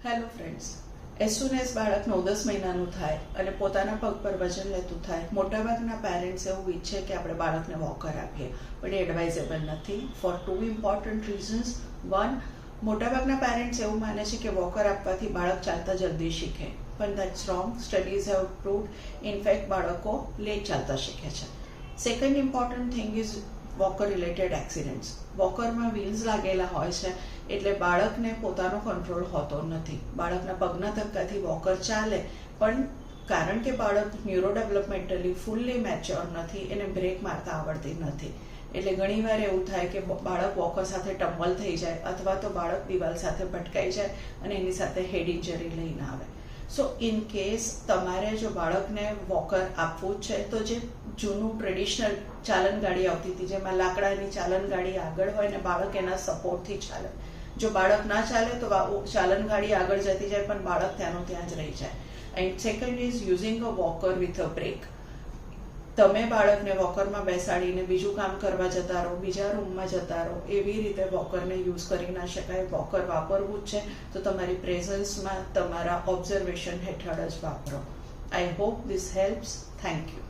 Hello friends, as soon as બાળક 9-10 મહિનાનું થાય અને પોતાના પગ પર વજન લેતું થાય, મોટાભાગના પેરેન્ટ્સ એવું ઈચ્છે કે આપણે બાળકને વોકર આપીએ, પણ એ એડવાઇઝેબલ નથી for two important reasons. One, મોટાભાગના પેરેન્ટ્સ એવું માને છે કે વોકર આપવાથી બાળક ચાલતા જલ્દી શીખે, પણ that's wrong. Studies have proved in fact બાળકો લેટ ચાલતા શીખે છે. Second important thing is walker related accidents. વોકરમાં વ્હીલ્સ લાગેલા હોય છે એટલે બાળકને પોતાનો કંટ્રોલ હોતો નથી. બાળકના પગના ધક્કાથી વોકર ચાલે, પણ કારણ કે બાળક ન્યુરો ડેવલપમેન્ટલી ફૂલ્લી મેચ્યોર નથી, એને બ્રેક મારતા આવડતી નથી, એટલે ઘણીવાર એવું થાય કે બાળક વોકર સાથે ટમ્બલ થઈ જાય અથવા તો બાળક દિવાલ સાથે ભટકાઈ જાય અને એની સાથે હેડ ઇન્જરી લઈને આવે. સો ઇન કેસ તમારે જો બાળકને વોકર આપવું જ છે તો જે જૂનું ટ્રેડિશનલ ચાલન ગાડી આવતી હતી, જેમાં લાકડાની ચાલન ગાડી આગળ હોય ને બાળક એના સપોર્ટથી ચાલે. જો બાળક ના ચાલે તો ચાલન ગાડી આગળ જતી જાય પણ બાળક ત્યાંનું ત્યાં જ રહી જાય. And second is using a walker with a brake. તમે બાળકને વોકરમાં બેસાડીને બીજું કામ કરવા જતા રહો, બીજા રૂમમાં જતા રહો, એવી રીતે વોકરને યુઝ કરી ના શકાય. વોકર વાપરવું જ છે તો તમારી પ્રેઝન્સમાં, તમારા ઓબ્ઝર્વેશન હેઠળ જ વાપરો. I hope this helps. Thank you.